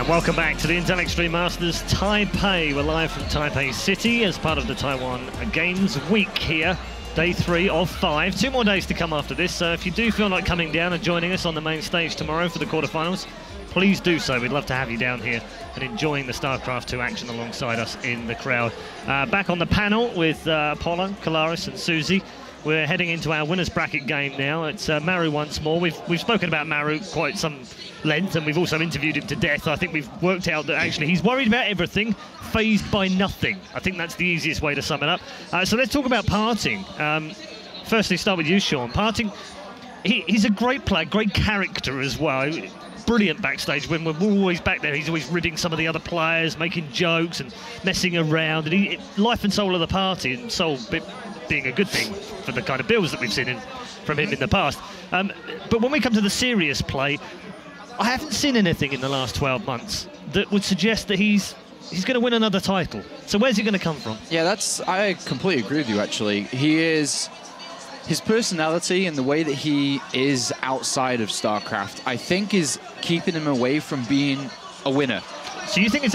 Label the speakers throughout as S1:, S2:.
S1: And welcome back to the Intel Extreme Masters Taipei. We're live from Taipei City as part of the Taiwan Games Week here. Day 3 of 5. 2 more days to come after this, so if you do feel like coming down and joining us on the main stage tomorrow for the quarterfinals, please do so. We'd love to have you down here and enjoying the StarCraft II action alongside us in the crowd. Back on the panel with Apollo, Kalaris and Susie. We're heading into our winners bracket game now. It's Maru once more. We've spoken about Maru quite some length, and we've also interviewed him to death. I think we've worked out that actually he's worried about everything, fazed by nothing. I think that's the easiest way to sum it up. So let's talk about PartinG. Firstly, start with you, Sean. PartinG, he's a great player, great character as well. Brilliant backstage. When we're always back there, he's always ribbing some of the other players, making jokes and messing around. And he, life and soul of the party, and soul being a good thing for the kind of builds that we've seen from him in the past. But when we come to the serious play, I haven't seen anything in the last 12 months that would suggest that he's going to win another title. So where's he going to come from? Yeah,
S2: I completely agree with you, actually. His personality and the way that he is outside of StarCraft, I think, is keeping him away from being a winner.
S1: So you think it's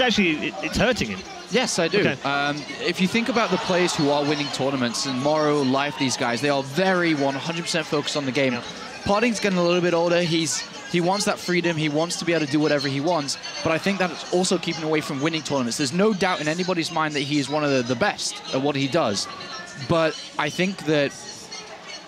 S1: hurting him?
S2: Yes, I do. Okay. If you think about the players who are winning tournaments, and Maru, Life, these guys, they are very 100% focused on the game. Yeah. PartinG's getting a little bit older. He wants that freedom. He wants to be able to do whatever he wants. But I think that's also keeping away from winning tournaments. There's no doubt in anybody's mind that he is one of the best at what he does. But I think that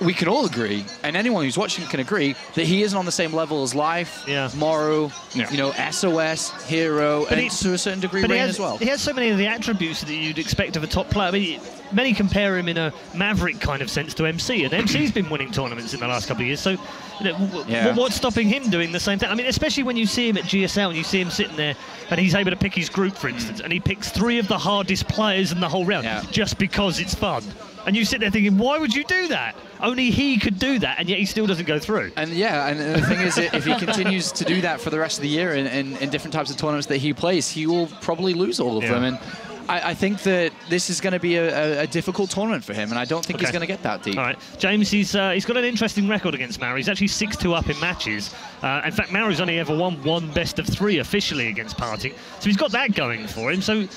S2: we can all agree, and anyone who's watching can agree, that he isn't on the same level as Life, Maru, you know, SOS, Hero, but and to a certain degree Rain as well.
S1: He has so many of the attributes that you'd expect of a top player. I mean, many compare him in a Maverick kind of sense to MC, and MC's been winning tournaments in the last couple of years, so you know, what's stopping him doing the same thing? I mean, especially when you see him at GSL and you see him sitting there and he's able to pick his group, for instance, and he picks 3 of the hardest players in the whole round just because it's fun. And you sit there thinking, why would you do that? Only he could do that, and yet he still doesn't go through.
S2: And and the thing is, if he continues to do that for the rest of the year in different types of tournaments that he plays, he will probably lose all of them. And I think that this is going to be a difficult tournament for him, and I don't think he's going to get that deep.
S1: All right, James, he's got an interesting record against Maru. He's actually 6-2 up in matches. In fact, Maru's only ever won 1 best of 3 officially against PartinG, so he's got that going for him. So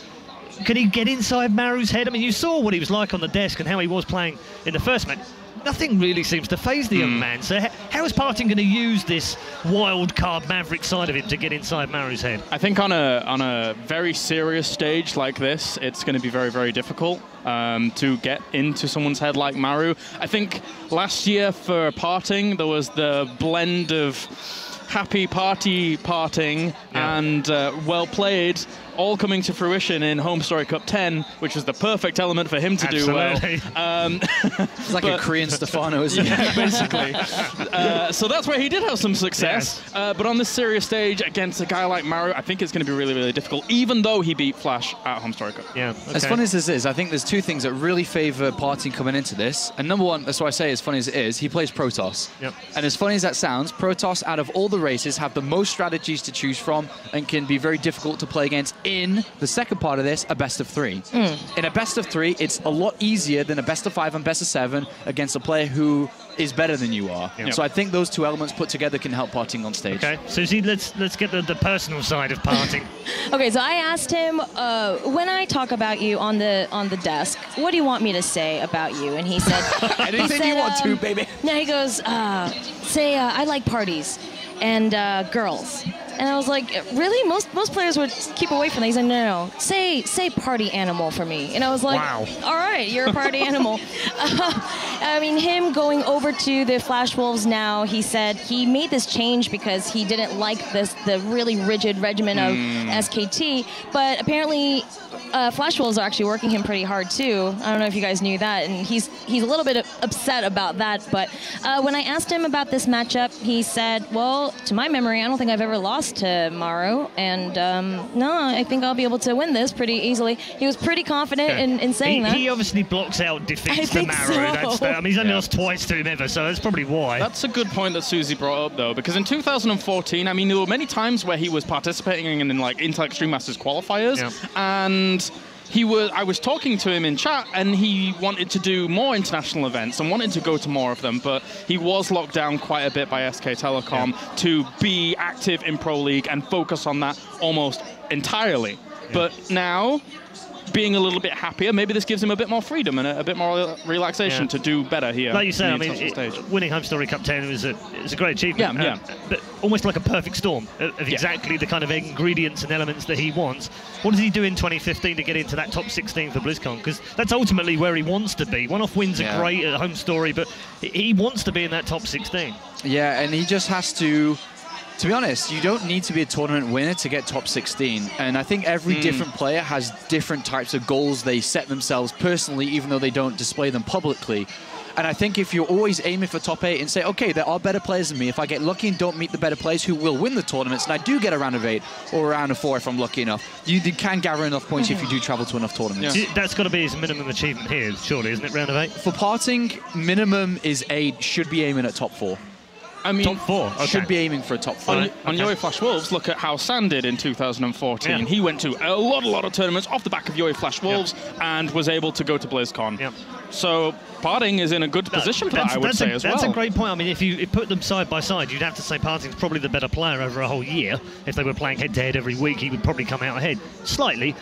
S1: can he get inside Maru's head? I mean, you saw what he was like on the desk and how he was playing in the first match. Nothing really seems to faze the young man. So how is PartinG going to use this wild card Maverick side of him to get inside Maru's head?
S3: I think on a very serious stage like this, it's going to be very difficult to get into someone's head like Maru. I think last year for PartinG, there was the blend of happy party PartinG and well played, all coming to fruition in Home Story Cup 10, which was the perfect element for him to do well.
S2: It's like a Korean Stefano, isn't it?
S3: Yeah, basically. So that's where he did have some success. But on this serious stage against a guy like Maru, I think it's going to be really difficult, even though he beat Flash at Home Story Cup.
S1: Yeah. Okay.
S2: As funny as this is, I think there's 2 things that really favour PartinG coming into this. And number one, that's why I say as funny as it is, he plays Protoss.
S1: Yep.
S2: And as funny as that sounds, Protoss, out of all the races, have the most strategies to choose from and can be very difficult to play against in the second part of this, a best of 3. In a best of 3, it's a lot easier than a best of 5 and best of 7 against a player who is better than you are. Yep. So I think those 2 elements put together can help PartinG on stage.
S1: Okay, Susie, let's get the personal side of PartinG.
S4: Okay, so I asked him, when I talk about you on the desk, what do you want me to say about you? And he said,
S2: anything you want to, baby.
S4: No, he goes, say I like parties and girls. And I was like, really? Most players would keep away from that. He's like, no. Say party animal for me. And I was like,
S1: wow.
S4: All right, you're a party animal. I mean, him going over to the Flash Wolves now, he said he made this change because he didn't like the really rigid regimen of SKT. But apparently, Flash Wolves are actually working him pretty hard too. I don't know if you guys knew that, and he's a little bit upset about that. But when I asked him about this matchup, he said, well, to my memory, I don't think I've ever lost to Maru, and no, I think I'll be able to win this pretty easily. He was pretty confident in saying that.
S1: He obviously blocks out defeats to Maru.
S4: So.
S1: I mean, he's only lost twice to him ever, so that's probably why.
S3: That's a good point that Susie brought up, though, because in 2014, I mean, there were many times where he was participating in like Intel Extreme Masters qualifiers, and I was talking to him in chat, and he wanted to do more international events and wanted to go to more of them, but he was locked down quite a bit by SK Telecom to be active in Pro League and focus on that almost entirely. But now, being a little bit happier, maybe this gives him a bit more freedom and a bit more relaxation to do better here.
S1: Like you say, I mean, winning Home Story Cup 10 was a great achievement. But almost like a perfect storm of exactly the kind of ingredients and elements that he wants. What does he do in 2015 to get into that top 16 for BlizzCon? Because that's ultimately where he wants to be. One-off wins are great at Home Story, but he wants to be in that top 16. Yeah,
S2: and he just has to be honest, you don't need to be a tournament winner to get top 16. And I think every different player has different types of goals they set themselves personally, even though they don't display them publicly. And I think if you're always aiming for top 8 and say, okay, there are better players than me, if I get lucky and don't meet the better players who will win the tournaments, and I do get a round of 8 or a round of 4 if I'm lucky enough, you can gather enough points if you do travel to enough tournaments.
S1: That's got to be his minimum achievement here, surely, isn't it, round of 8?
S2: For PartinG, minimum is 8, should be aiming at top 4.
S3: I mean,
S1: top 4, okay.
S2: Should be aiming for a top 4.
S3: On Yoi Flash Wolves, look at how Sam did in 2014. Yeah. He went to a lot of tournaments off the back of Yoi Flash Wolves and was able to go to BlizzCon. Yeah. So PartinG is in a good position for that, I would say, as well.
S1: That's a great point. I mean, if you put them side by side, you'd have to say PartinG's probably the better player over a whole year. If they were playing head-to-head every week, he would probably come out ahead slightly.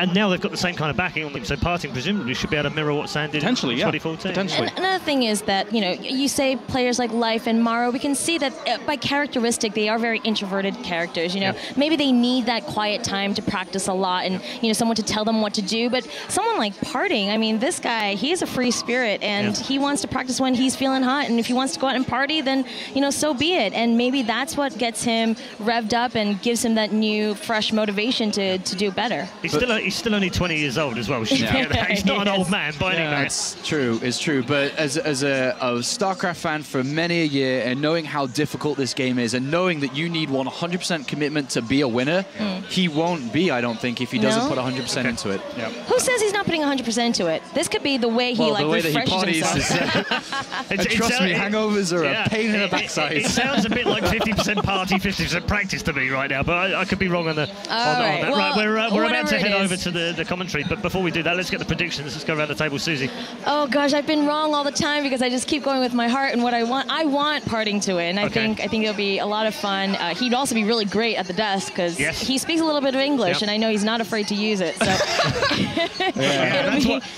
S1: And now they've got the same kind of backing on them, so PartinG presumably should be able to mirror what Sam did in 2014.
S4: And another thing is that, you know, you say players like Life and Maru, we can see that by characteristic, they are very introverted characters, you know. Maybe they need that quiet time to practice a lot and, you know, someone to tell them what to do. But someone like PartinG, I mean, this guy, he is a free spirit, and he wants to practice when he's feeling hot. And if he wants to go out and party, then, you know, so be it. And maybe that's what gets him revved up and gives him that new, fresh motivation to do better.
S1: He's still only 20 years old as well. He's not an old man by any means.
S2: It's true. But as a StarCraft fan for many a year, and knowing how difficult this game is, and knowing that you need 100% commitment to be a winner, he won't be, I don't think, if he doesn't put 100% into it.
S4: Who says he's not putting 100% into it? This could be the way he refreshes himself.
S2: Trust me, hangovers are a pain in the backside.
S1: It sounds a bit like 50% party, 50% practice to me right now, but I could be wrong on that.
S4: Well,
S1: we're about to head over to the commentary, but before we do that, let's get the predictions. Let's go around the table. Susie.
S4: Oh gosh, I've been wrong all the time because I just keep going with my heart and what I want. I want PartinG to win. I think it'll be a lot of fun. He'd also be really great at the desk because he speaks a little bit of English, and I know he's not afraid to use it. So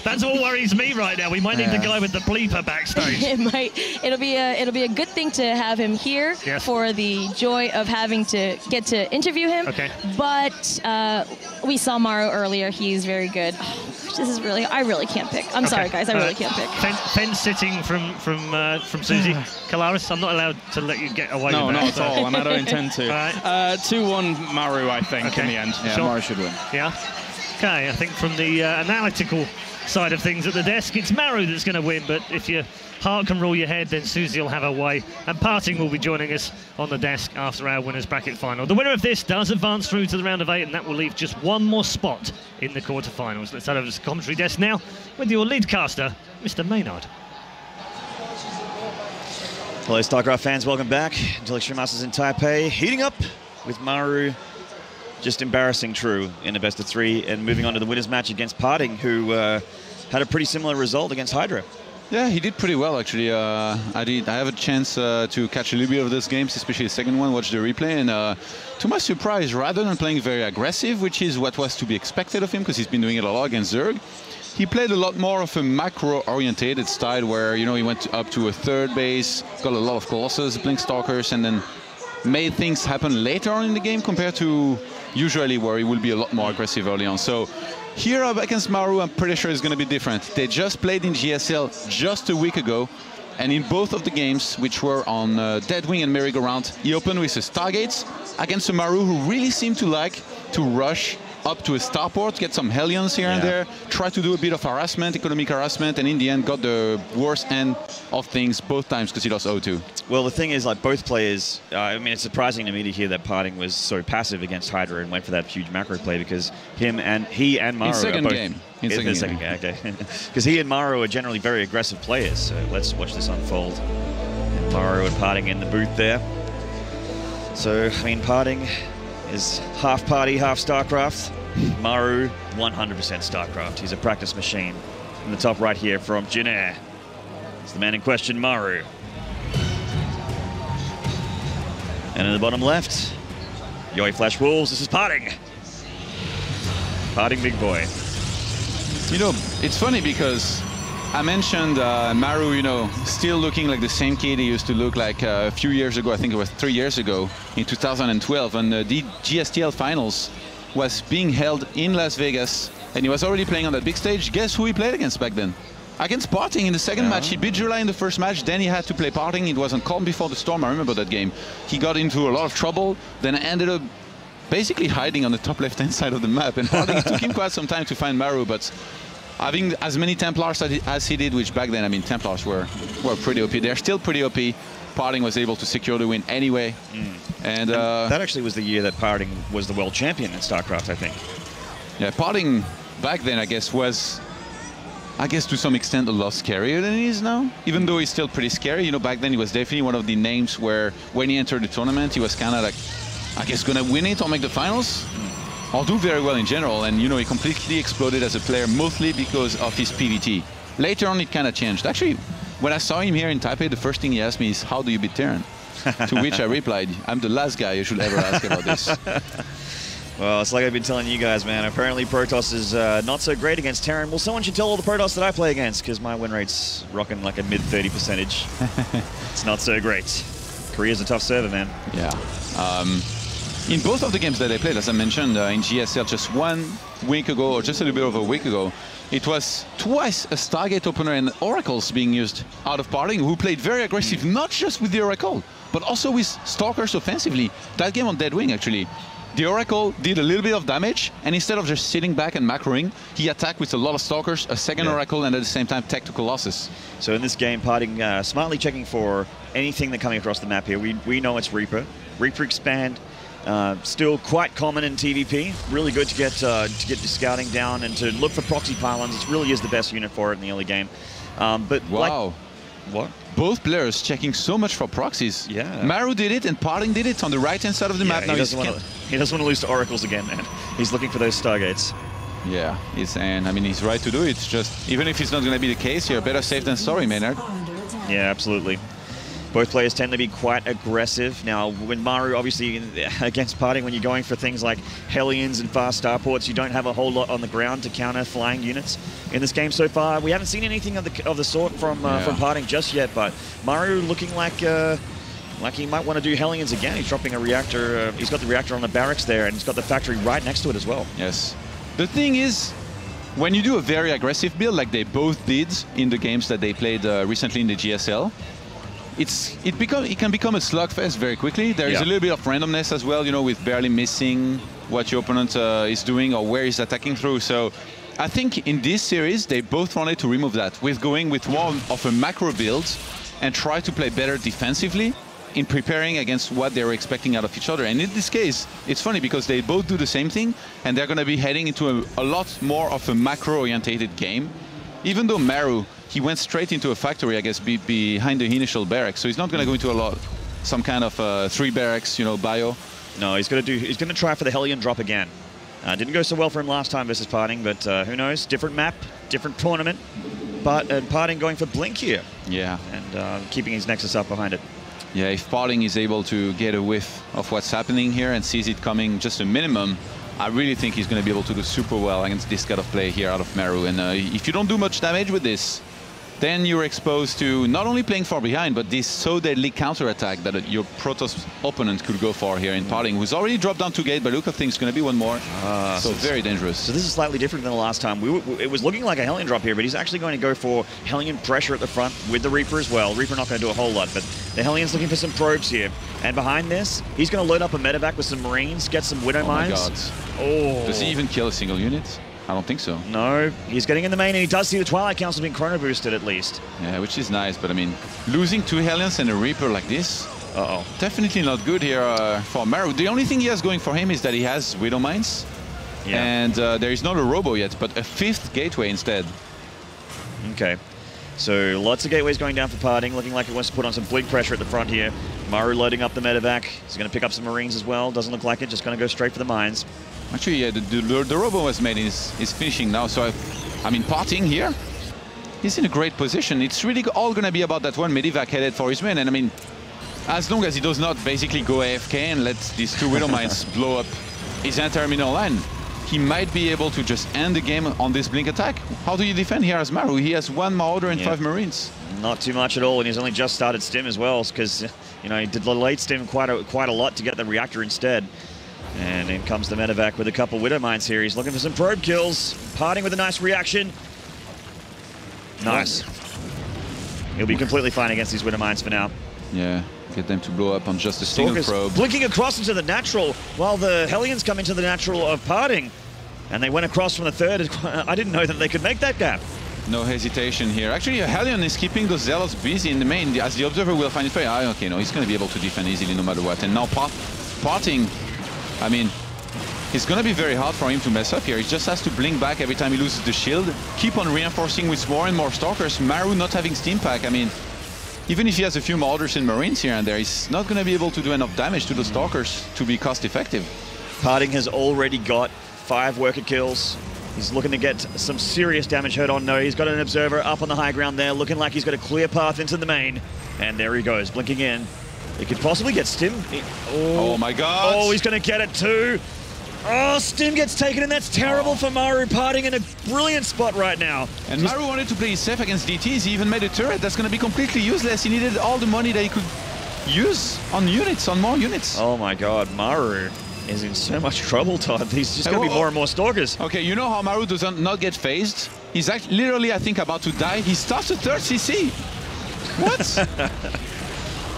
S1: that's what worries me right now. We might need the guy with the bleeper backstage.
S4: It'll be a good thing to have him here for the joy of having to get to interview him. But we saw Maru earlier. He's very good. This is really, I really can't pick. I'm sorry, guys, I really can't pick.
S1: Fence sitting from Susie. Kalaris, I'm not allowed to let you get away with that.
S3: No, not at all, and I don't intend to. 2-1 Maru, I think, in the end.
S2: Yeah, Maru should win.
S1: Yeah. Okay, I think from the analytical side of things at the desk, it's Maru that's going to win, but if your heart can rule your head, then Susie will have her way. And PartinG will be joining us on the desk after our winners bracket final. The winner of this does advance through to the round of 8, and that will leave just one more spot in the quarterfinals. Let's head over to the commentary desk now with your lead caster, Mr. Maynard.
S5: Hello, StarCraft fans. Welcome back. Until Extreme Masters in Taipei. Heating up with Maru just embarrassing True in a best-of-3 and moving on to the winners match against PartinG, who had a pretty similar result against Hydra.
S6: Yeah, he did pretty well, actually. I have a chance to catch a little bit of those games, especially the second one, watch the replay, and to my surprise, rather than playing very aggressive, which is what was to be expected of him, because he's been doing it a lot against Zerg, he played a lot more of a macro-orientated style, where, you know, he went up to a third base, got a lot of Colossus, Blink Stalkers, and then made things happen later on in the game compared to usually where he will be a lot more aggressive early on. So here up against Maru, I'm pretty sure it's going to be different. They just played in GSL just a week ago, and in both of the games, which were on Deadwing and Merry-Go-Round, he opened with a Stargates against a Maru who really seemed to like to rush up to a starport, get some Hellions here and there, try to do a bit of harassment, economic harassment, and in the end got the worst end of things both times because he lost 0-2.
S5: Well, the thing is, like, both players, I mean, it's surprising to me to hear that PartinG was so passive against Hydra and went for that huge macro play, because he and Maru
S6: in second
S5: are both...
S6: game.
S5: In second game, okay. Because he and Maru are generally very aggressive players, so let's watch this unfold. And Maru and PartinG in the booth there. So, I mean, PartinG is half party, half StarCraft. Maru, 100% StarCraft. He's a practice machine. In the top right here from Jin Air. It's the man in question, Maru. And in the bottom left, Yoi Flash Wolves, this is PartinG. PartinG big boy.
S6: You know, it's funny because I mentioned Maru, you know, still looking like the same kid he used to look like a few years ago. I think it was 3 years ago in 2012 when the GSTL finals was being held in Las Vegas, and he was already playing on that big stage. Guess who he played against back then? Against PartinG in the second match. He beat July in the first match, then he had to play PartinG. It was on Calm Before the Storm, I remember that game. He got into a lot of trouble, then ended up basically hiding on the top left-hand side of the map, and PartinG took him quite some time to find Maru, but having as many Templars as he did, which back then, I mean, Templars were pretty OP. They're still pretty OP. PartinG was able to secure the win anyway. And
S5: that actually was the year that PartinG was the world champion in StarCraft, I think.
S6: Yeah, PartinG back then, I guess, was, to some extent a lot scarier than he is now. Even though he's still pretty scary, you know, back then he was definitely one of the names where when he entered the tournament, he was kind of like, I guess, gonna win it or make the finals. Or do very well in general, and you know, he completely exploded as a player, mostly because of his PvT. Later on, it kind of changed. Actually, when I saw him here in Taipei, the first thing he asked me is, how do you beat Terran? To which I replied, I'm the last guy you should ever ask about this.
S5: Well, it's like I've been telling you guys, man. Apparently Protoss is not so great against Terran. Well, someone should tell all the Protoss that I play against, because my win rate's rocking like a mid-30 percentage. It's not so great. Korea's a tough server, man.
S6: Yeah. In both of the games that I played, as I mentioned, in GSL just 1 week ago, or just a little bit over a week ago, it was twice a Stargate opener and Oracles being used out of PartinG, who played very aggressive, not just with the Oracle, but also with Stalkers offensively. That game on Deadwing, actually. The Oracle did a little bit of damage, and instead of just sitting back and macroing, he attacked with a lot of Stalkers, a second Oracle, and at the same time, tactical losses.
S5: So in this game, PartinG smartly checking for anything that coming across the map here. We know it's Reaper. Reaper Expand. Still quite common in TvP. Really good to get the scouting down and to look for proxy pylons. It really is the best unit for it in the early game. But
S6: wow.
S5: What?
S6: Both players checking so much for proxies.
S5: Yeah.
S6: Maru did it and PartinG did it on the right-hand side of the map. Now
S5: he doesn't want to lose to Oracles again, man. He's looking for those Stargates.
S6: Yeah, and I mean, he's right to do it. It's just, even if it's not going to be the case, you're better safe than sorry, Maynard.
S5: Yeah, absolutely. Both players tend to be quite aggressive. Now, when Maru, obviously, against PartinG, when you're going for things like Hellions and fast starports, you don't have a whole lot on the ground to counter flying units. In this game so far, we haven't seen anything of the sort from PartinG just yet, but Maru looking like he might want to do Hellions again. He's dropping a reactor. He's got the reactor on the barracks there, and he's got the factory right next to it as well.
S6: Yes. The thing is, when you do a very aggressive build, like they both did in the games that they played recently in the GSL, it can become a slugfest very quickly. There is a little bit of randomness as well, you know, with barely missing what your opponent is doing or where he's attacking through. So I think in this series, they both wanted to remove that with going with more of a macro build and try to play better defensively in preparing against what they were expecting out of each other. And in this case, it's funny because they both do the same thing, and they're going to be heading into a lot more of a macro-orientated game. Even though Maru, he went straight into a factory, I guess, behind the initial barracks. So he's not going to go into some kind of 3 barracks, you know, bio.
S5: No, he's going to try for the Hellion drop again. Didn't go so well for him last time versus PartinG, but who knows? Different map, different tournament. But PartinG going for Blink here.
S6: Yeah.
S5: And keeping his Nexus up behind it.
S6: Yeah, if PartinG is able to get a whiff of what's happening here and sees it coming just a minimum, I really think he's going to be able to do super well against this kind of play here out of Maru. And if you don't do much damage with this, then you're exposed to not only playing far behind, but this so deadly counterattack that your Protoss opponent could go for here in PartinG, who's already dropped down to gate, but look at things, going to be one more. So very dangerous. So
S5: this is slightly different than the last time. It was looking like a Hellion drop here, but he's actually going to go for Hellion pressure at the front with the Reaper as well. Reaper not going to do a whole lot, but the Hellion's looking for some probes here. And behind this, he's going to load up a medevac with some Marines, get some Widow Mines.
S6: Oh my God. Does he even kill a single unit? I don't think so.
S5: No, he's getting in the main, and he does see the Twilight Council being chrono boosted at least.
S6: Yeah, which is nice, but I mean, losing 2 Hellions and a Reaper like this, definitely not good here for Maru. The only thing he has going for him is that he has Widow Mines, and there is not a Robo yet, but a 5th gateway instead.
S5: Okay, so lots of gateways going down for PartinG, looking like it wants to put on some Blink pressure at the front here. Maru loading up the medevac. He's going to pick up some Marines as well. Doesn't look like it, just going to go straight for the mines.
S6: Actually, yeah, the robo was made is finishing now. So, I mean, PartinG here, he's in a great position. It's really all going to be about that one Medivac headed for his man. And I mean, as long as he does not basically go AFK and let these two Widow Mines blow up his entire middle line, he might be able to just end the game on this blink attack. How do you defend here as Maru? He has 1 Marauder and 5 Marines.
S5: Not too much at all, and he's only just started stim as well, because you know he did the late stim quite a lot to get the reactor instead. And in comes the Medivac with a couple Widow Mines here. He's looking for some probe kills. PartinG with a nice reaction. Nice. He'll be completely fine against these Widow Mines for now.
S6: Yeah, get them to blow up on just a single probe.
S5: Blinking across into the natural while the Hellions come into the natural of PartinG. And they went across from the third. I didn't know that they could make that gap.
S6: No hesitation here. Actually, Hellion is keeping those Zealots busy in the main. As the Observer will find it very high. Okay, no, he's going to be able to defend easily no matter what. And now PartinG, I mean, it's going to be very hard for him to mess up here. He just has to blink back every time he loses the shield. Keep on reinforcing with more and more Stalkers. Maru not having Steam Pack. I mean, even if he has a few Marauders and Marines here and there, he's not going to be able to do enough damage to the Stalkers to be cost effective.
S5: PartinG has already got 5 worker kills. He's looking to get some serious damage hurt on. No, he's got an Observer up on the high ground there, looking like he's got a clear path into the main. And there he goes, blinking in. He could possibly get Stim.
S6: Oh my god.
S5: Oh, he's going to get it too. Oh, Stim gets taken, and that's terrible for Maru. PartinG in a brilliant spot right now.
S6: And Maru wanted to play safe against DTs. He even made a turret that's going to be completely useless. He needed all the money that he could use on units, on more units.
S5: Oh my god, Maru is in so much trouble, Todd. He's just going to be more and more Stalkers.
S6: Okay, you know how Maru does not get phased? He's actually literally, I think, about to die. He starts a 3rd CC. What?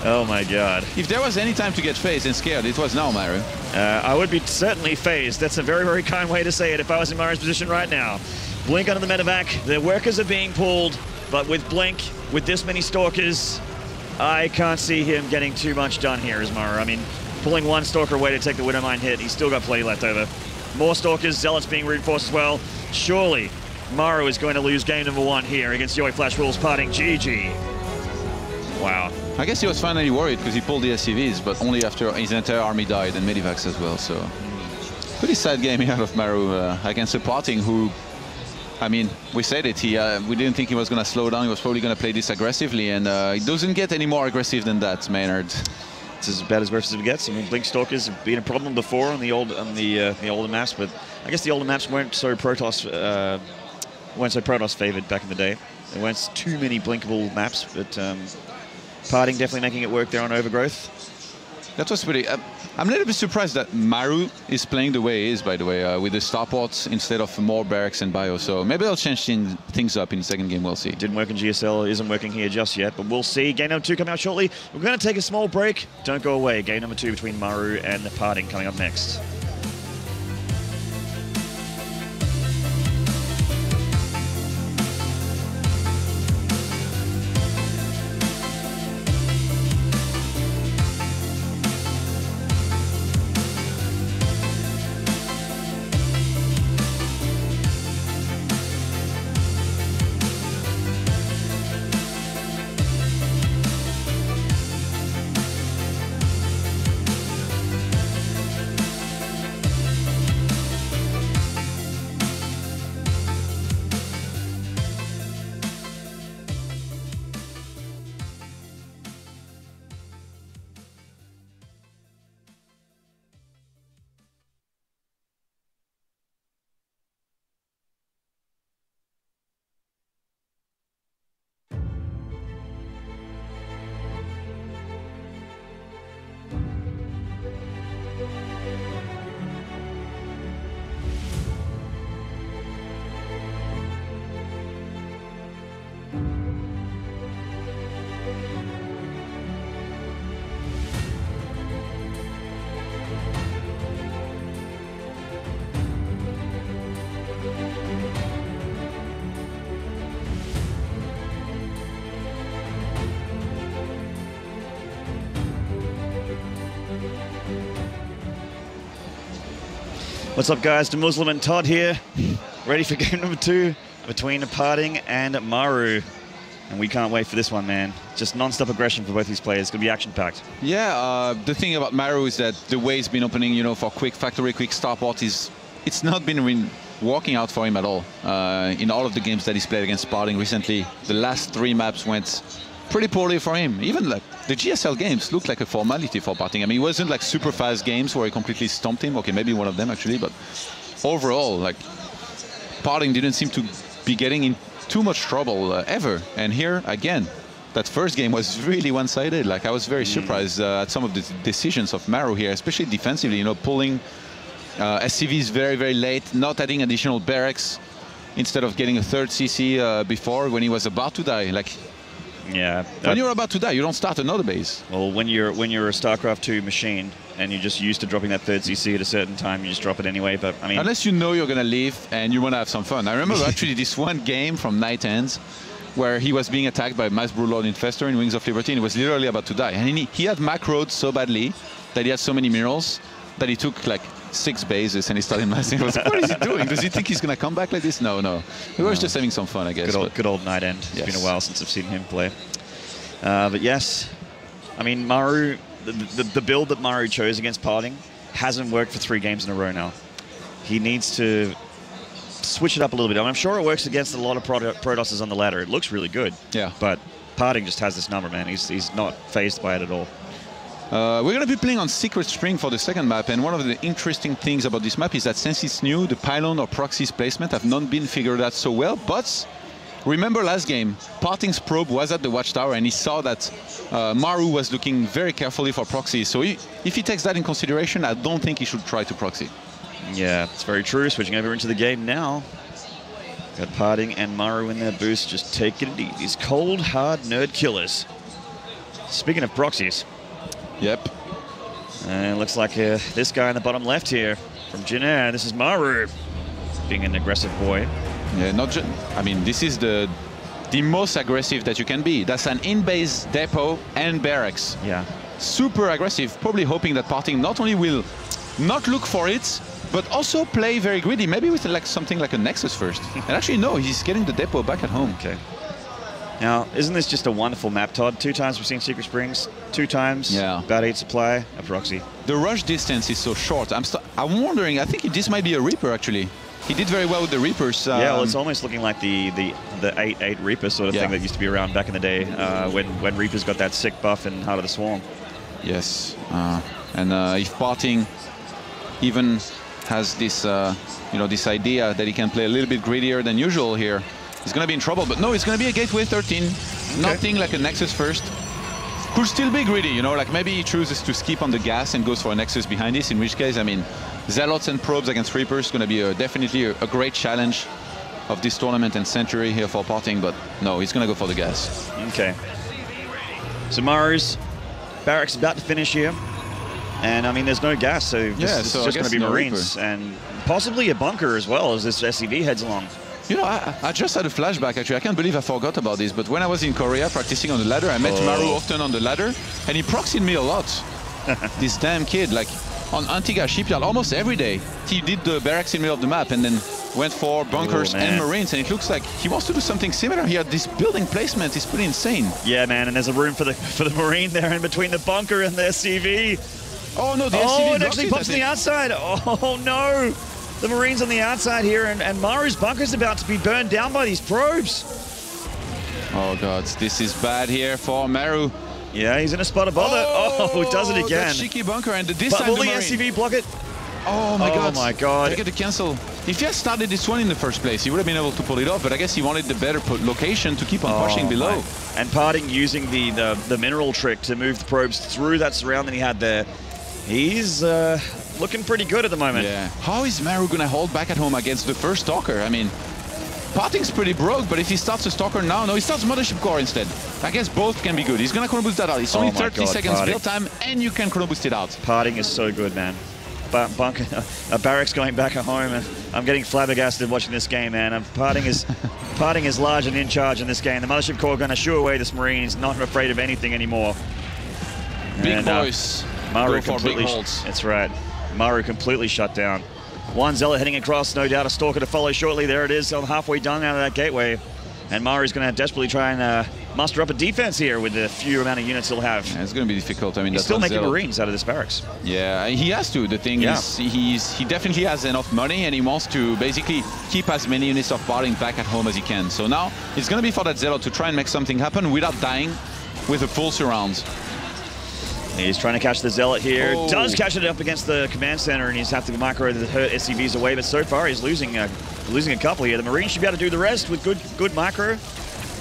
S5: Oh my god.
S6: If there was any time to get phased and scared, it was now, Maru.
S5: I would be certainly phased. That's a very, very kind way to say it if I was in Maru's position right now. Blink under the Medivac. The workers are being pulled, but with Blink, with this many Stalkers, I can't see him getting too much done here as Maru. I mean, pulling 1 Stalker away to take the Widow Mine hit, he's still got plenty left over. More Stalkers, Zealots being reinforced as well. Surely, Maru is going to lose game number 1 here against Yoi Flash Wolves PartinG. GG. Wow.
S6: I guess he was finally worried because he pulled the SCVs, but only after his entire army died and Medivacs as well, so... Pretty sad game out of Maru against a PartinG who... I mean, we said it, we didn't think he was going to slow down, he was probably going to play this aggressively, and he doesn't get any more aggressive than that, Maynard.
S5: It's as bad as aggressive as it gets. I mean, Blink Stalkers have been a problem before on the older maps, but I guess the older maps weren't so Protoss favored back in the day. There weren't too many blinkable maps, but PartinG definitely making it work there on Overgrowth.
S6: That was pretty... I'm a little bit surprised that Maru is playing the way he is, by the way, with the starports instead of more barracks and bio. So maybe they'll change things up in the second game, we'll see.
S5: Didn't work in GSL, isn't working here just yet, but we'll see. Game number 2 coming out shortly. We're going to take a small break. Don't go away. Game number 2 between Maru and PartinG coming up next. What's up, guys? The Muslim and Todd here, ready for game number 2 between PartinG and Maru. And we can't wait for this one, man. Just non-stop aggression for both these players. It's going to be action-packed.
S6: Yeah, the thing about Maru is that the way he's been opening, you know, for quick factory, quick starport is it's not been working out for him at all. In all of the games that he's played against PartinG recently, the last 3 maps went pretty poorly for him. Even like the GSL games looked like a formality for PartinG. I mean, it wasn't like super fast games where he completely stomped him. Okay, maybe one of them actually, but overall, like PartinG didn't seem to be getting in too much trouble ever. And here again, that first game was really one-sided. Like I was very surprised at some of the decisions of Maru here, especially defensively. You know, pulling SCVs very, very late, not adding additional barracks instead of getting a 3rd CC before when he was about to die. Like,
S5: yeah,
S6: when you're about to die, you don't start another base.
S5: Well, when you're a StarCraft II machine and you're just used to dropping that 3rd CC at a certain time, you just drop it anyway. But I mean,
S6: unless you know you're gonna leave and you want to have some fun. I remember actually this one game from Night Ends where he was being attacked by Mass Broodlord Infestor in Wings of Liberty and he was literally about to die. And he had macroed so badly that he had so many minerals that he took like 6 bases and he started massing. I was like, what is he doing? Does he think he's going to come back like this? No, no. He was just having some fun, I guess.
S5: Good old Night End. It's been a while since I've seen him play. But yes, I mean, Maru, the build that Maru chose against PartinG hasn't worked for 3 games in a row now. He needs to switch it up a little bit. I mean, I'm sure it works against a lot of Protosses on the ladder. It looks really good. Yeah. But PartinG just has this number, man. He's not phased by it at all.
S6: We're going to be playing on Secret Spring for the second map, and one of the interesting things about this map is that since it's new, the pylon or proxies placement have not been figured out so well, but remember last game, PartinG's probe was at the watchtower and he saw that Maru was looking very carefully for proxies, so if he takes that in consideration, I don't think he should try to proxy.
S5: Yeah, it's very true. Switching over into the game now. Got PartinG and Maru in their boost, just taking it easy. These cold, hard nerd killers. Speaking of proxies.
S6: Yep.
S5: And looks like this guy in the bottom left here from Jinair. This is Maru, being an aggressive boy.
S6: Yeah, not just. I mean, this is the most aggressive that you can be. That's an in-base depot and barracks.
S5: Yeah.
S6: Super aggressive. Probably hoping that PartinG not only will not look for it, but also play very greedy. Maybe with like something like a Nexus first. And actually, no, he's getting the depot back at home.
S5: Okay. Now, isn't this just a wonderful map, Todd? 2 times we've seen Secret Springs, 2 times, about 8 supply, a proxy.
S6: The rush distance is so short. I'm wondering, I think this might be a Reaper, actually. He did very well with the Reapers.
S5: Yeah, well, it's almost looking like the 8-8 Reaper sort of thing that used to be around back in the day when Reapers got that sick buff in Heart of the Swarm.
S6: Yes, and if PartinG even has this, this idea that he can play a little bit greedier than usual here, he's going to be in trouble. But no, it's going to be a Gateway 13. Okay. Nothing like a Nexus first. Could still be greedy, you know, like maybe he chooses to skip on the gas and goes for a Nexus behind this, in which case, I mean, Zealots and Probes against Reapers is going to be definitely a great challenge of this tournament and century here for PartinG, but no, he's going to go for the gas.
S5: Okay. So Maru's barracks about to finish here. And I mean, there's no gas, so this is just going to be Marines. And possibly a bunker as well as this SCV heads along.
S6: You know, I just had a flashback, actually. I can't believe I forgot about this, but when I was in Korea practicing on the ladder, I met Maru often on the ladder, and he proxied me a lot. This damn kid, like, on Antigua Shipyard, almost every day, he did the barracks in the middle of the map, and then went for bunkers and Marines, and it looks like he wants to do something similar here. This building placement is pretty insane.
S5: Yeah, man, and there's a room for the Marine there in between the bunker and the SCV.
S6: Oh, no, the SCV
S5: it actually pops on the outside. Oh, no. The Marines on the outside here, and Maru's bunker's about to be burned down by these probes.
S6: Oh, God, this is bad here for Maru.
S5: Yeah, he's in a spot above it. Oh, does it again.
S6: That cheeky bunker, and this time
S5: will the SCV block it?
S6: Oh, my God.
S5: Oh, my God.
S6: They get to cancel. If he had started this one in the first place, he would have been able to pull it off, but I guess he wanted the better location to keep on pushing below.
S5: And PartinG using the mineral trick to move the probes through that surround that he had there. He's looking pretty good at the moment.
S6: Yeah. How is Maru going to hold back at home against the first Stalker? I mean, PartinG's pretty broke, but if he starts a Stalker now, no, he starts Mothership Core instead. I guess both can be good. He's going to chrono boost that out. It's only 30 seconds build time, and you can chrono boost it out.
S5: PartinG is so good, man. A barracks going back at home, and I'm getting flabbergasted watching this game, man. PartinG is large and in charge in this game. The Mothership Core going to shoo away this Marine. He's not afraid of anything anymore.
S6: Big boys.
S5: Maru completely. That's right. Maru completely shut down. One Zealot heading across, no doubt a Stalker to follow shortly. There it is, halfway done out of that gateway. And Maru's going to desperately try and muster up a defense here with the few amount of units he'll have.
S6: Yeah, it's going to be difficult. I mean,
S5: he's still making Marines out of this barracks.
S6: Yeah, he has to. The thing is, he definitely has enough money, and he wants to basically keep as many units of PartinG back at home as he can. So now it's going to be for that Zealot to try and make something happen without dying with a full surround.
S5: He's trying to catch the Zealot here. Oh. Does catch it up against the command center, and he's have to micro the hurt SCVs away. But so far, he's losing a couple here. The Marine should be able to do the rest with good micro.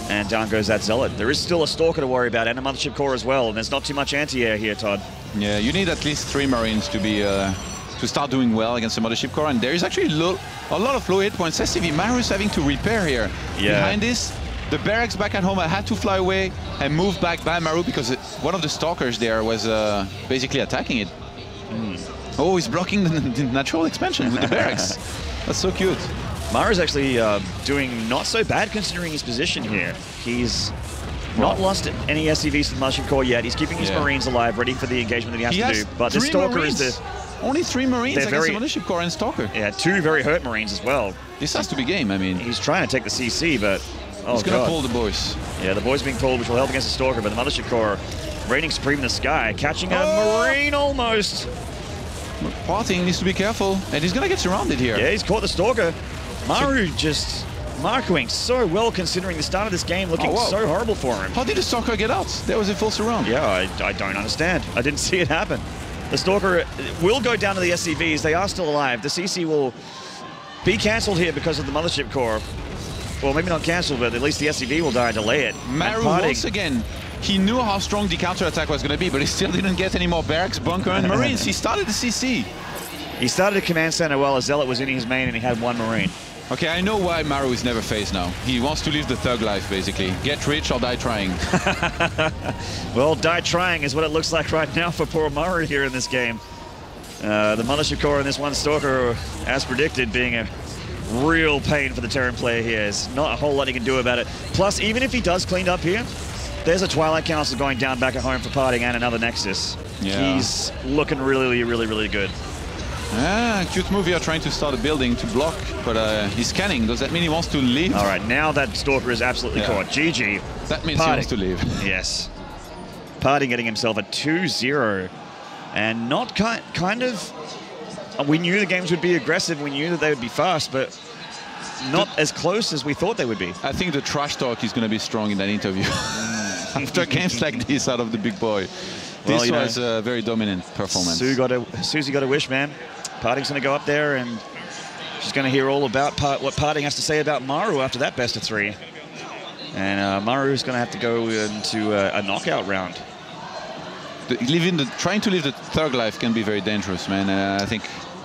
S5: And down goes that Zealot. There is still a Stalker to worry about, and a Mothership Core as well. And there's not too much anti-air here, Todd. Yeah,
S6: you need at least 3 Marines to be to start doing well against the Mothership Core. And there is actually a lot of low hit points. SCV Maru is having to repair here. Yeah. Behind this, the barracks back at home had to fly away and move back by Maru because one of the Stalkers there was basically attacking it. Oh, he's blocking the natural expansion with the barracks. That's so cute.
S5: Maru's actually doing not so bad considering his position here. He's not lost any SCVs to the Mothership Core yet. He's keeping his Marines alive, ready for the engagement that he has to do. But the Stalker
S6: Marines.
S5: is the...
S6: Only 3 Marines against the Mothership Core and Stalker.
S5: Yeah, 2 very hurt Marines as well.
S6: This has to be game, I mean.
S5: He's trying to take the CC, but... Oh,
S6: he's going to pull the boys.
S5: Yeah, the boys being pulled, which will help against the Stalker, but the Mothership Core reigning supreme in the sky, catching a Marine almost.
S6: PartinG needs to be careful, and he's going to get surrounded here.
S5: Yeah, he's caught the Stalker. Maru just marking so well considering the start of this game looking so horrible for him.
S6: How did the Stalker get out? There was a full surround.
S5: Yeah, I don't understand. I didn't see it happen. The Stalker will go down to the SCVs. They are still alive. The CC will be cancelled here because of the Mothership Core. Well, maybe not cancelled, but at least the SCV will die and delay it.
S6: Maru, once again, he knew how strong the counter-attack was going to be, but he still didn't get any more barracks, bunker, and Marines. He started the CC.
S5: He started a command center while a Zealot was in his main and he had 1 Marine.
S6: Okay, I know why Maru is never phased now. He wants to live the thug life, basically. Get rich or die trying.
S5: Well, die trying is what it looks like right now for poor Maru here in this game. The Mothership Core and this one Stalker, as predicted, being a real pain for the Terran player here. There's not a whole lot he can do about it. Plus, even if he does clean up here, there's a Twilight Council going down back at home for PartinG and another Nexus. Yeah. He's looking really, really, really good.
S6: Cute move here, trying to start a building to block, but he's scanning. Does that mean he wants to leave?
S5: All right, now that Stalker is absolutely caught. GG.
S6: That means he wants to leave.
S5: Yes. PartinG getting himself a 2-0. And not kind of... We knew the games would be aggressive, we knew that they would be fast, but not as close as we thought they would be.
S6: I think the trash talk is going to be strong in that interview. After games like this out of the big boy. This was a very dominant performance.
S5: Susie got a wish, man. PartinG's going to go up there and she's going to hear all about what PartinG has to say about Maru after that best of 3. And Maru's going to have to go into a knockout round.
S6: Trying to live the thug life can be very dangerous, man. I think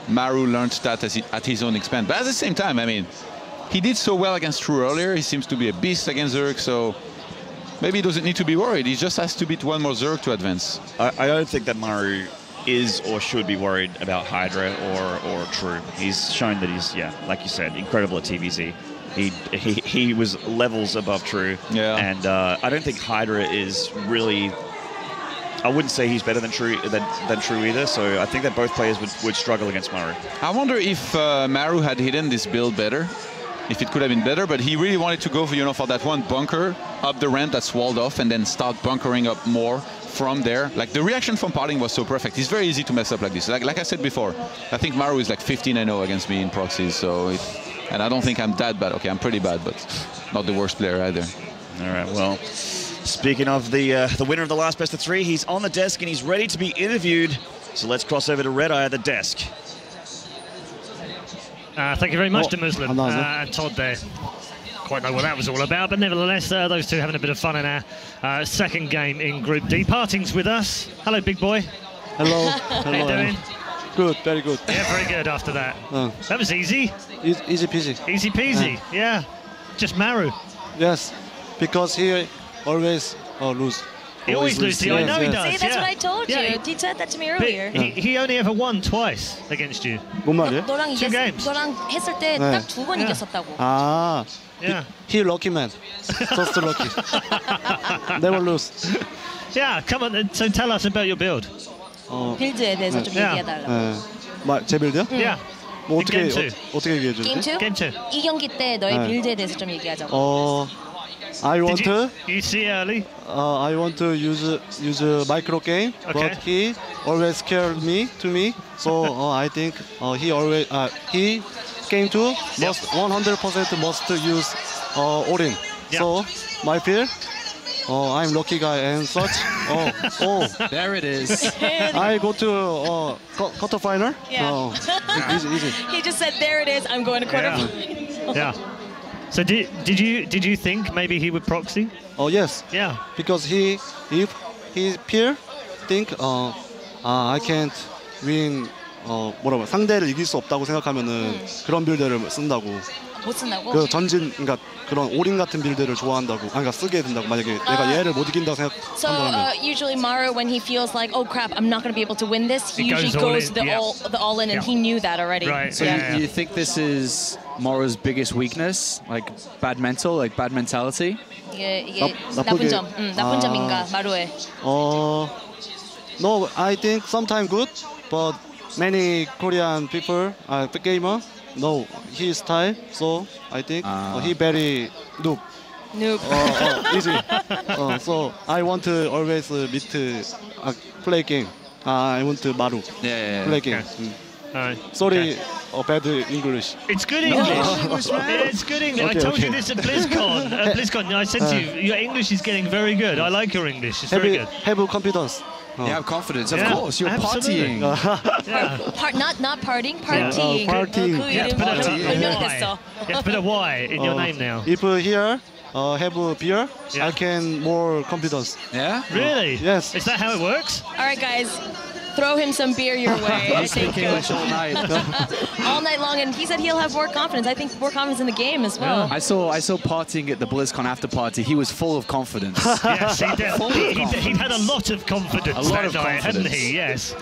S6: Maru learned that at his own expense. But at the same time, I mean, he did so well against True earlier. He seems to be a beast against Zerg, so maybe he doesn't need to be worried. He just has to beat 1 more Zerg to advance.
S5: I don't think that Maru is or should be worried about Hydra or True. He's shown that he's, like you said, incredible at TvZ. He was levels above True.
S6: Yeah.
S5: And I don't think Hydra is really... I wouldn't say he's better than True either, so I think that both players would struggle against Maru.
S6: I wonder if Maru had hidden this build better, if it could have been better, but he really wanted to go for, for that one bunker up the ramp that's walled off and then start bunkering up more from there. Like, the reaction from PartinG was so perfect. It's very easy to mess up like this. Like I said before, I think Maru is like 15-0 against me in proxies, so and I don't think I'm that bad. Okay, I'm pretty bad, but not the worst player either.
S5: All right, well... Speaking of the winner of the last best of 3, he's on the desk and he's ready to be interviewed. So let's cross over to Red Eye at the desk.
S1: Thank you very much to Muslim and Todd there. Quite know what that was all about, but nevertheless, those two having a bit of fun in our second game in Group D. PartinG's with us. Hello, big boy.
S7: Hello.
S1: How you doing?
S7: Good, very good.
S1: Yeah, very good after that. That was easy.
S7: Easy peasy.
S1: Easy peasy, yeah. Just Maru.
S7: Yes, because he always lose.
S1: He always loses. I know he does.
S4: See, that's what I told you. He said that to me earlier.
S1: He only ever won twice against you.
S7: 뭔 말이야?
S1: Two games.
S4: 너랑 했을 때 딱 2번 이겼었다고.
S7: 아,
S1: yeah.
S7: He lucky man. Just lucky. Never lose.
S1: Yeah, come on. So tell us about your build.
S4: 빌드에 대해서 좀 얘기해달라고.
S7: 제 빌드요?
S1: Yeah.
S7: 뭐 어떻게 얘기해 줄지?
S4: 게임 2?
S1: 게임 2.
S4: 이 경기 때 너의 빌드에 대해서 좀 얘기하자고.
S7: I want to.
S1: You see early?
S7: I want to use a micro game,
S1: Okay.
S7: but he always scared me. I think he came to must 100% must use all-in.
S1: Yeah.
S7: So my fear. I'm lucky guy and such.
S2: There it is.
S7: I go to quarter final.
S4: Yeah.
S7: Easy.
S4: He just said, "There it is. I'm going to quarterfinals."
S1: Yeah. So did you think maybe he would proxy?
S7: Oh yes.
S1: Yeah.
S7: Because if his peer think I can't win 상대를 이길 수 없다고 생각하면은 그런 빌드를 쓴다고.
S4: 못 쓴다고?
S7: 그 전진 그러니까 그런 올인 같은 빌드를 좋아한다고. 그러니까 쓰게 된다고. 만약에 내가 얘를 못 이긴다고
S4: So
S7: 생각한다면.
S4: usually Maru, when he feels like, oh crap, I'm not going to be able to win this, he
S1: He
S4: usually
S1: goes
S4: goes the all in, and he knew that already.
S1: Right.
S2: So you think this is Maru's biggest weakness, like bad mentality?
S4: 이게 나쁜 점, 나쁜 점인가 마루의?
S7: No, I think sometimes good, but many Korean people gamer know his style, so I think he very noob.
S4: Noob.
S7: Easy. So I want to always meet play game. I want to Maru play game.
S1: All right.
S7: Sorry, bad English.
S1: It's good English. It's good English. I told you this at BlizzCon. BlizzCon, I said to you, your English is getting very good. I like your English. It's very good.
S7: Have confidence.
S2: You have confidence, of
S1: Yeah,
S2: course. You're
S1: absolutely.
S2: partying.
S1: Yeah.
S4: Not partying, partying.
S7: partying.
S4: 그
S1: You have to put a
S4: 이름 모르겠어.
S1: You have to put a Y in your name now.
S7: If here have a beer,
S1: Yeah.
S7: I can more confidence.
S2: Yeah?
S1: Really?
S7: Yes.
S1: Is that how it works?
S4: All right, guys. Throw him some beer your way. I think
S2: English all night.
S4: all night long, and he said he'll have more confidence. I think more confidence in the game as well.
S2: I saw partying at the BlizzCon after party. He was full of confidence.
S1: Yes, he did. He'd had a lot of confidence
S2: A lot
S1: that
S2: of
S1: night, hadn't he? Yes.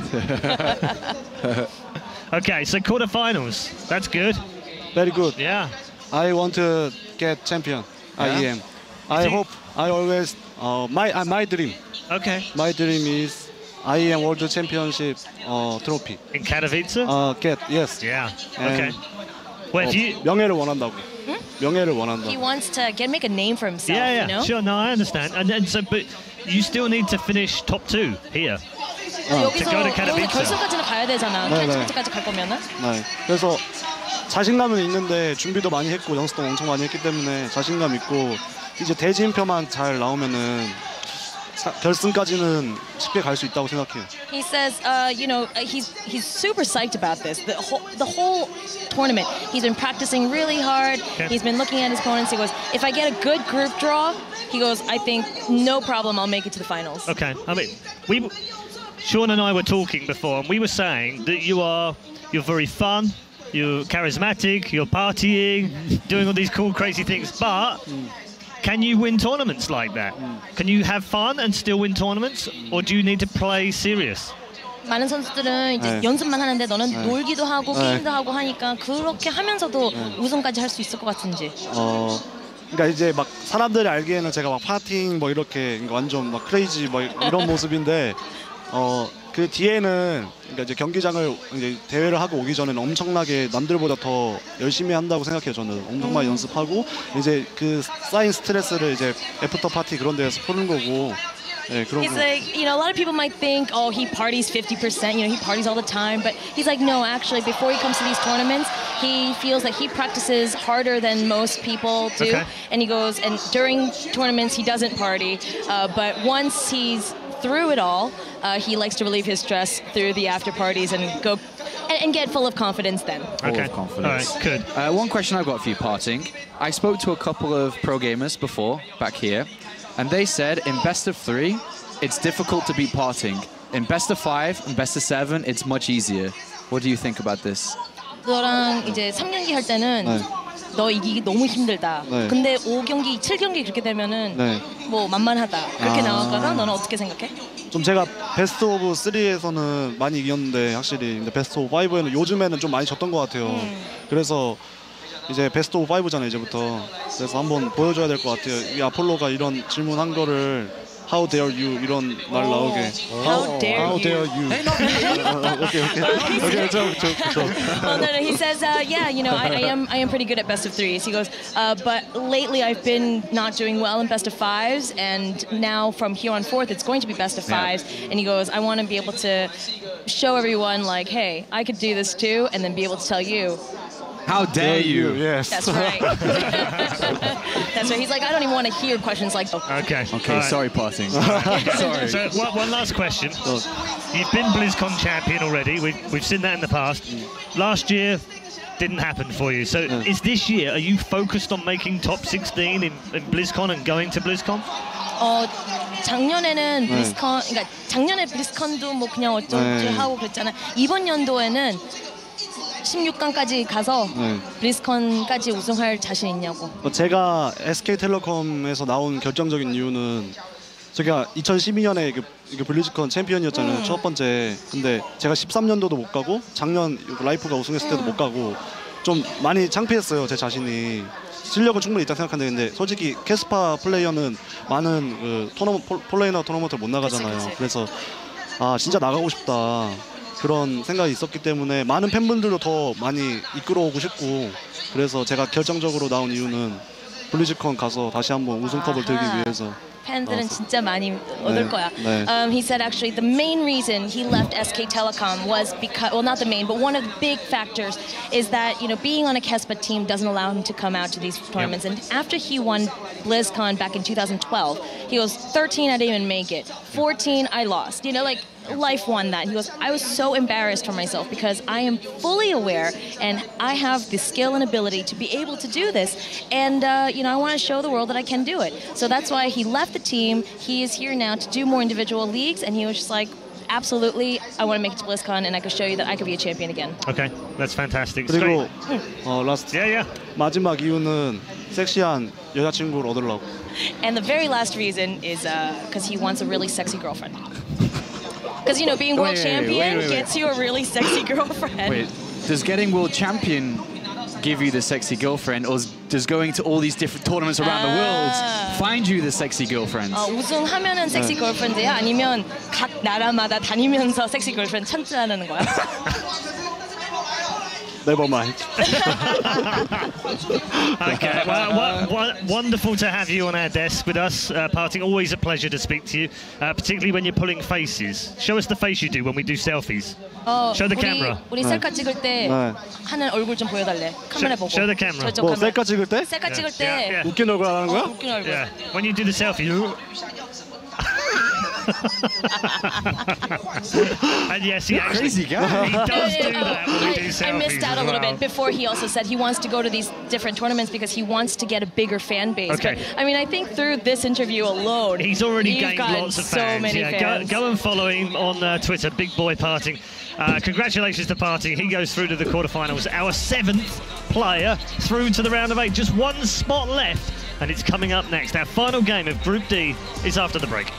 S1: Okay, so quarterfinals. That's good.
S7: Very good.
S1: Yeah.
S7: I want to get champion. IEM. I hope I always my dream.
S1: Okay.
S7: My dream is IEM World Championship trophy.
S1: In Katowice?
S7: Get yes.
S1: Yeah. Okay.
S7: And,
S1: Well, if you...
S7: 명예를 원한다고. 명예를 원한다.
S4: He wants to make a name for himself.
S1: Yeah,
S4: You know?
S1: sure. No, I understand. And so, but you still need to finish top 2 here.
S4: 여기서
S1: go to Katowice.
S4: 결승까지는 가야 되잖아.
S7: 네, 네.
S4: 결승까지 갈 거면은.
S7: 네. 그래서 자신감은 있는데 준비도 많이 했고 연습도 엄청 많이 했기 때문에 자신감 있고 이제 대진표만 잘 나오면은 결승까지는 쉽게 갈 수 있다고 생각해요.
S4: He says, he's super psyched about this. The whole tournament, he's been practicing really hard.
S1: Okay.
S4: He's been looking at his opponents. He goes, if I get a good group draw, he goes, I think no problem, I'll make it to the finals.
S1: Okay. I mean, Sean and I were talking before, and we were saying that you're very fun, you're charismatic, you're partying, doing all these cool, crazy things, but can you win tournaments like that? Can you have fun and still win tournaments, or do you need to play serious?
S4: 많은 선수들은 이제 연습만 하는데 너는 놀기도 하고 게임도 하고 하니까 그렇게 하면서도 우승까지 할 수 있을 것 같은지.
S7: 그러니까 이제 막 사람들이 알기에는 제가 막 파팅 뭐 이렇게 완전 막 크레이지 뭐 이런 모습인데 그 뒤에는 그러니까 이제 경기장을 이제 대회를 하고 오기 전에는 엄청나게 남들보다 더 열심히 한다고 생각해요. 저는 엄청 많이 연습하고 이제 그 쌓인 스트레스를 이제 애프터 파티 그런 데서 푸는 거고. 네, 그런
S4: He's
S7: 거.
S4: like, a lot of people might think, oh, he parties 50%, he parties all the time. But he's like, no, actually, before he comes to these tournaments, he feels that he practices harder than most people do.
S1: Okay.
S4: And he goes, and during tournaments, he doesn't party. But once he's through it all, he likes to relieve his stress through the after parties and go and get full of confidence then.
S2: Full of confidence.
S1: All right, good.
S2: One question I've got for you, PartinG. I spoke to a couple of pro gamers before, back here, and they said in best of 3, it's difficult to beat PartinG. In best of 5 and best of 7, it's much easier. What do you think about this?
S4: 너랑 이제 3경기 할 때는 너 이기기 너무 힘들다.
S7: 네.
S4: 근데 5경기, 7경기 그렇게 되면은
S7: 네.
S4: 뭐 만만하다. 그렇게 나왔거든. 너는 어떻게 생각해?
S7: 좀 제가 베스트 오브 3에서는 많이 이겼는데 확실히 근데 베스트 오브 5에는 요즘에는 좀 많이 졌던 것 같아요. 그래서 이제 베스트 오브 5잖아요 이제부터. 그래서 한번 보여줘야 될 것 같아요. 이 아폴로가 이런 질문한 거를 How dare you 이런 말 나오게.
S4: How dare
S7: you.
S4: Hey,
S7: not me. Okay.
S4: Well, no, he says, yeah, you know, I am pretty good at best of threes. He goes, but lately I've been not doing well in best of fives, and now from here on forth it's going to be best of fives. And he goes, I want to be able to show everyone, like, hey, I could do this too, and then be able to tell you,
S2: how dare you?
S7: Yes.
S4: That's right. That's right. He's like, I don't even want to hear questions like,
S1: Okay.
S2: Okay, sorry, PartinG.
S1: Sorry. So one last question. You've been BlizzCon champion already. We've seen that in the past. Last year didn't happen for you. So is this year, are you focused on making top 16 in BlizzCon and going to BlizzCon?
S4: 작년에는 BlizzCon, 그러니까 작년에 BlizzCon도 뭐 그냥 어쩌지 하고 그랬잖아. 이번 연도에는 16강까지 가서 BlizzCon까지 우승할 자신 있냐고.
S7: 제가 SK텔레콤에서 나온 결정적인 이유는 제가 2012년에 블리즈컨 챔피언이었잖아요. 첫 번째. 근데 제가 13년도도 못 가고 작년 라이프가 우승했을 때도 못 가고 좀 많이 창피했어요. 제 자신이. 실력은 충분히 있다고 생각하는데 근데 솔직히 캐스파 플레이어는 많은 그 폴레이너 토너먼트를 못 나가잖아요. 그래서 아 진짜 나가고 싶다. 그런 생각이 있었기 때문에 많은 팬분들도 더 많이 이끌어오고 싶고 그래서 제가 결정적으로 나온 이유는 블리즈컨 가서 다시 한번 우승컵을 들기 위해서.
S4: 팬들은 진짜 많이 얻을 거야. He said actually the main reason he left SK Telecom was because, well, not the main, but one of the big factors is that, you know, being on a KESPA team doesn't allow him to come out to these tournaments. And after he won BlizzCon back in 2012, he goes, 13 I didn't even make it, 14 I lost. You know, like life won that. He goes, I was so embarrassed for myself because I am fully aware and I have the skill and ability to be able to do this. And, you know, I want to show the world that I can do it. So that's why he left the team. He is here now to do more individual leagues, and he was just like, absolutely, I want to make it to BlizzCon, and I can show you that I could be a champion again.
S1: Okay, that's fantastic.
S7: 그리고 라스트 마지막 이유는 섹시한 여자친구를 얻으려고.
S4: And the very last reason is because he wants a really sexy girlfriend. Because, you know, being world champion gets you a really sexy girlfriend.
S2: Wait, does getting world champion give you the sexy girlfriend, or does going to all these different tournaments around the world find you the sexy girlfriends?
S4: 우승하면은 섹시 걸프렌드야? 아니면 각 나라마다 다니면서 섹시 걸프렌드 찾자는 거야?
S7: Never mind.
S1: Okay, well, wonderful to have you on our desk with us, PartinG. Always a pleasure to speak to you, particularly when you're pulling faces. Show us the face you do when we do selfies. Show the camera.
S4: 우리 셀카 찍을 때 하는 얼굴 좀 보여달래. 카메라 보고.
S1: Show the camera.
S7: 뭐 셀카 찍을 때?
S4: 셀카 찍을 때.
S7: 웃긴 얼굴 하는 거야?
S4: 웃긴 얼굴.
S1: Yeah. When you do the selfie. And yes, he actually,
S2: crazy guy.
S1: He does do that when we do selfies.
S4: I missed out a little bit. Before, he also said he wants to go to these different tournaments because he wants to get a bigger fan base.
S1: Okay.
S4: But, I mean, I think through this interview alone,
S1: he's already gained lots of fans.
S4: So many fans.
S1: Go and follow him on Twitter, Big Boy PartinG. Congratulations to PartinG. He goes through to the quarterfinals. Our 7th player through to the round of 8. Just one spot left, and it's coming up next. Our final game of Group D is after the break.